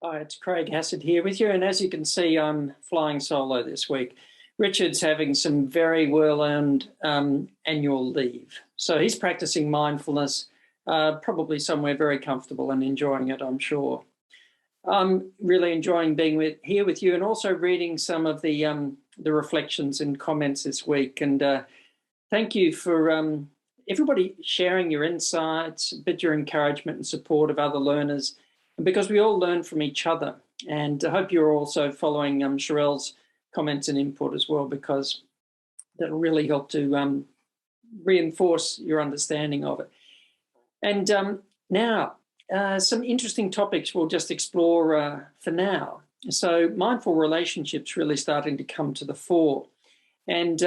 Hi, it's Craig Hassett here with you. And as you can see, I'm flying solo this week. Richard's having some very well-earned annual leave. So he's practicing mindfulness, probably somewhere very comfortable and enjoying it, I'm sure. I'm really enjoying being here with you and also reading some of the reflections and comments this week. And thank you for everybody sharing your insights, a bit your encouragement and support of other learners, because we all learn from each other. And I hope you're also following Sherelle's comments and input as well, because that'll really help to reinforce your understanding of it. And now, some interesting topics we'll just explore for now. So mindful relationships really starting to come to the fore. And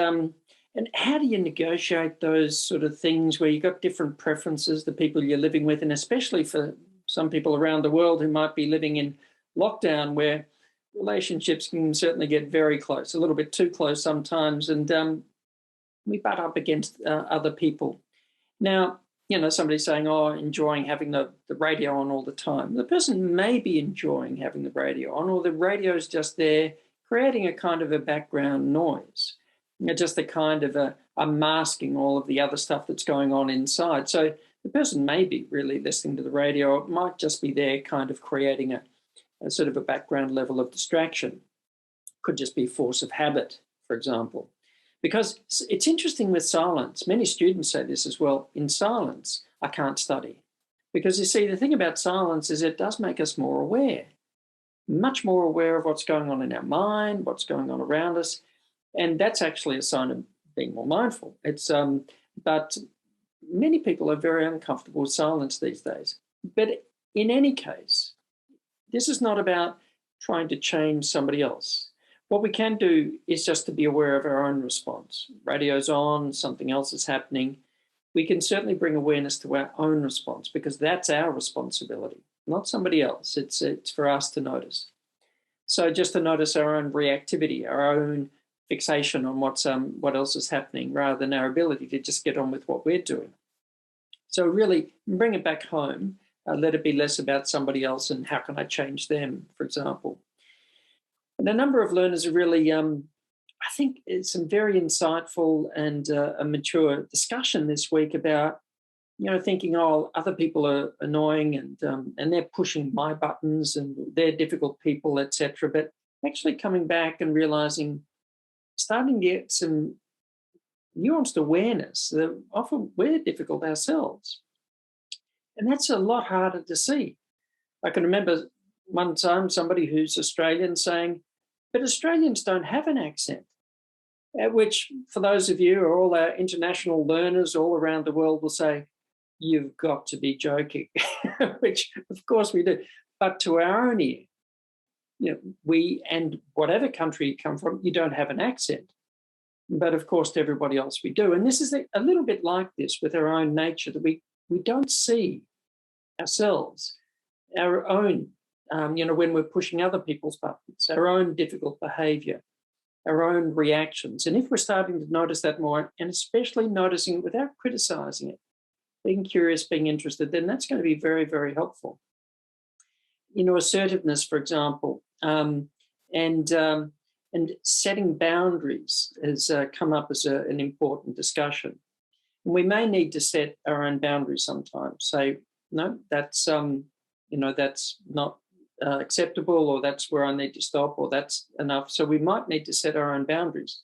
how do you negotiate those sort of things where you've got different preferences, the people you're living with, and especially for some people around the world who might be living in lockdown, where relationships can certainly get very close, a little bit too close sometimes, and we butt up against other people. Now, you know, somebody's saying, oh, enjoying having the radio on all the time. The person may be enjoying having the radio on, or the radio's just there creating a kind of a background noise, you know, just a kind of a masking all of the other stuff that's going on inside. So the person may be really listening to the radio. It might just be there kind of creating a sort of a background level of distraction. Could just be force of habit, for example. Because it's interesting with silence. Many students say this as well. In silence, I can't study. Because you see, the thing about silence is it does make us more aware, much more aware of what's going on in our mind, what's going on around us. And that's actually a sign of being more mindful. But many people are very uncomfortable with silence these days. But in any case, this is not about trying to change somebody else. What we can do is just to be aware of our own response. Radio's on, something else is happening. We can certainly bring awareness to our own response, because that's our responsibility, not somebody else. It's for us to notice. So just to notice our own reactivity, our own fixation on what else is happening, rather than our ability to just get on with what we're doing. So really bring it back home. Let it be less about somebody else and how can I change them, for example. And a number of learners are really, I think it's some very insightful and a mature discussion this week about, you know, thinking, oh, other people are annoying and they're pushing my buttons and they're difficult people, etc. But actually coming back and realizing, starting to get some nuanced awareness that often we're difficult ourselves. And that's a lot harder to see. I can remember one time somebody who's Australian saying, but Australians don't have an accent, which for those of you or all our international learners all around the world will say, you've got to be joking, which of course we do. But to our own ear, you know, we, and whatever country you come from, you don't have an accent. But of course, to everybody else we do. And this is a little bit like this with our own nature, that we don't see ourselves, our own, you know, when we're pushing other people's buttons, our own difficult behavior, our own reactions. And if we're starting to notice that more, and especially noticing it without criticizing it, being curious, being interested, then that's going to be very, very helpful. You know, assertiveness, for example, and setting boundaries has come up as an important discussion. And we may need to set our own boundaries sometimes. Say, no, that's you know, that's not acceptable, or that's where I need to stop, or that's enough. So we might need to set our own boundaries.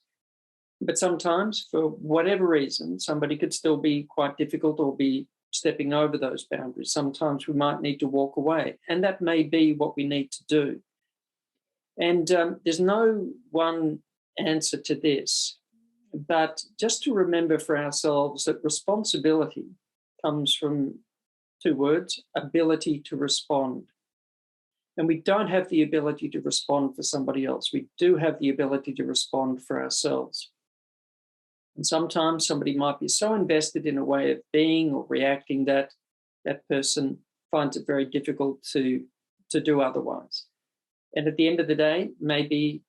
But sometimes, for whatever reason, somebody could still be quite difficult or be stepping over those boundaries. Sometimes we might need to walk away, and that may be what we need to do. And there's no one answer to this, but just to remember for ourselves that responsibility comes from two words: ability to respond. And we don't have the ability to respond for somebody else. We do have the ability to respond for ourselves. And sometimes somebody might be so invested in a way of being or reacting that that person finds it very difficult to do otherwise. And at the end of the day, maybe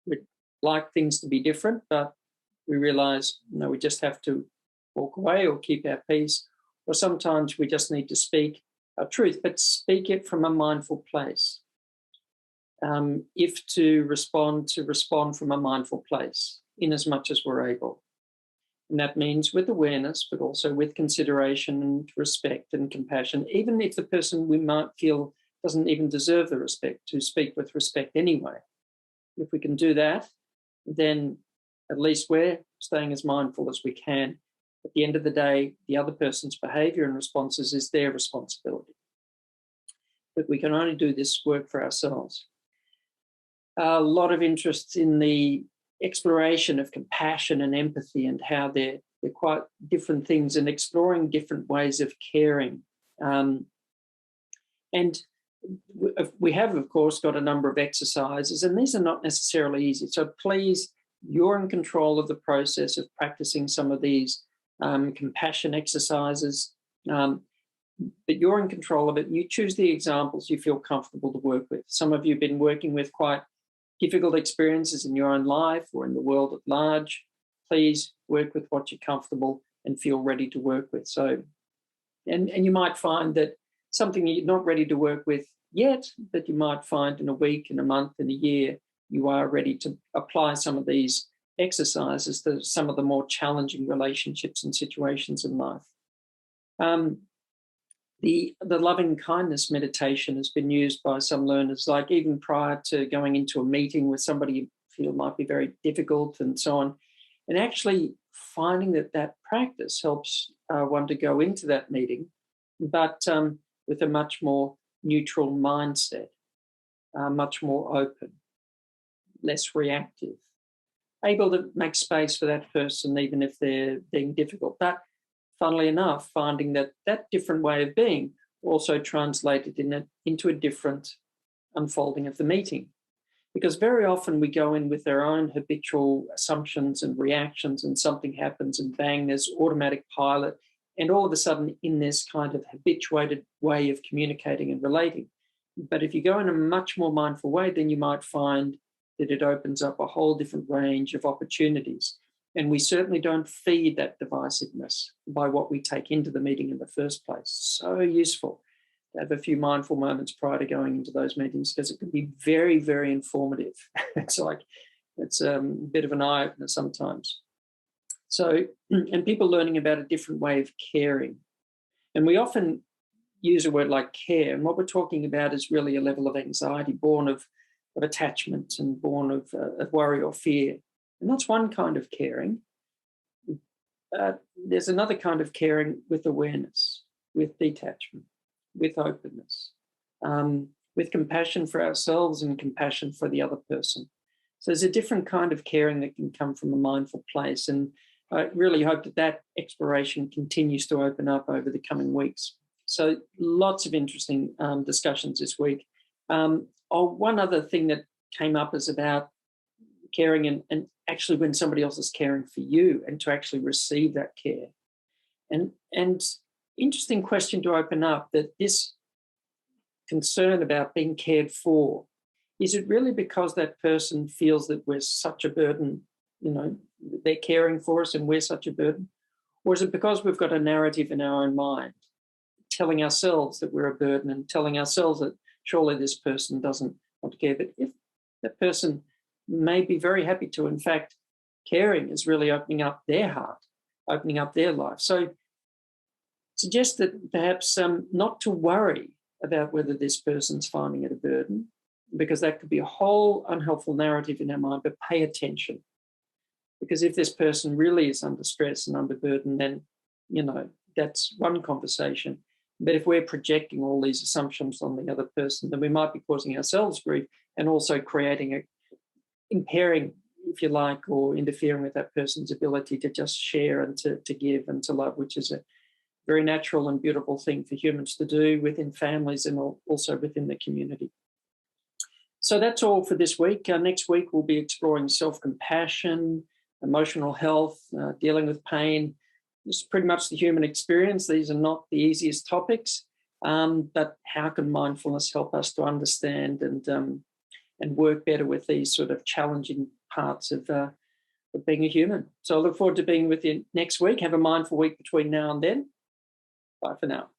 we'd like things to be different, but we realize, no, we just have to walk away or keep our peace. Or sometimes we just need to speak truth, but speak it from a mindful place. If to respond from a mindful place, in as much as we're able. And that means with awareness, but also with consideration and respect and compassion, even if the person we might feel doesn't even deserve the respect, to speak with respect anyway. If we can do that, then at least we're staying as mindful as we can. At the end of the day, the other person's behavior and responses is their responsibility. But we can only do this work for ourselves. A lot of interest in the exploration of compassion and empathy, and how they're quite different things, and exploring different ways of caring. And we have, of course, got a number of exercises, and these are not necessarily easy. So please, you're in control of the process of practicing some of these compassion exercises, but you're in control of it. You choose the examples you feel comfortable to work with. Some of you have been working with quite difficult experiences in your own life or in the world at large. Please work with what you're comfortable and feel ready to work with. So, and you might find that something you're not ready to work with yet, but you might find in a week, in a month, in a year, you are ready to apply some of these exercises to some of the more challenging relationships and situations in life. The loving kindness meditation has been used by some learners, like even prior to going into a meeting with somebody you feel might be very difficult and so on, and actually finding that practice helps one to go into that meeting, but with a much more neutral mindset, much more open, less reactive, able to make space for that person even if they're being difficult. But funnily enough, finding that different way of being also translated into a different unfolding of the meeting. Because very often we go in with our own habitual assumptions and reactions, and something happens and bang, there's automatic pilot, and all of a sudden in this kind of habituated way of communicating and relating. But if you go in a much more mindful way, then you might find that it opens up a whole different range of opportunities. And we certainly don't feed that divisiveness by what we take into the meeting in the first place. So useful to have a few mindful moments prior to going into those meetings, because it can be very, very informative. It's a bit of an eye-opener sometimes. So, and people learning about a different way of caring. And we often use a word like care, and what we're talking about is really a level of anxiety born of attachment and born of worry or fear. And that's one kind of caring. There's another kind of caring with awareness, with detachment, with openness, with compassion for ourselves and compassion for the other person. So there's a different kind of caring that can come from a mindful place. And I really hope that exploration continues to open up over the coming weeks. So lots of interesting discussions this week. One other thing that came up is about caring and actually when somebody else is caring for you, and to actually receive that care. And interesting question to open up, that this concern about being cared for, is it really because that person feels that we're such a burden, they're caring for us and we're such a burden? Or is it because we've got a narrative in our own mind telling ourselves that we're a burden, and telling ourselves that surely this person doesn't want to care? But if that person may be very happy to, in fact, caring is really opening up their heart, opening up their life. So suggest that perhaps not to worry about whether this person's finding it a burden, because that could be a whole unhelpful narrative in our mind, but pay attention. Because if this person really is under stress and under burden, then, that's one conversation. But if we're projecting all these assumptions on the other person, then we might be causing ourselves grief, and also impairing, if you like, or interfering with that person's ability to just share and to give and to love, which is a very natural and beautiful thing for humans to do within families and also within the community. So that's all for this week. Next week, we'll be exploring self-compassion, emotional health, dealing with pain. This is pretty much the human experience. These are not the easiest topics, but how can mindfulness help us to understand and work better with these sort of challenging parts of being a human? So I look forward to being with you next week. Have a mindful week between now and then. Bye for now.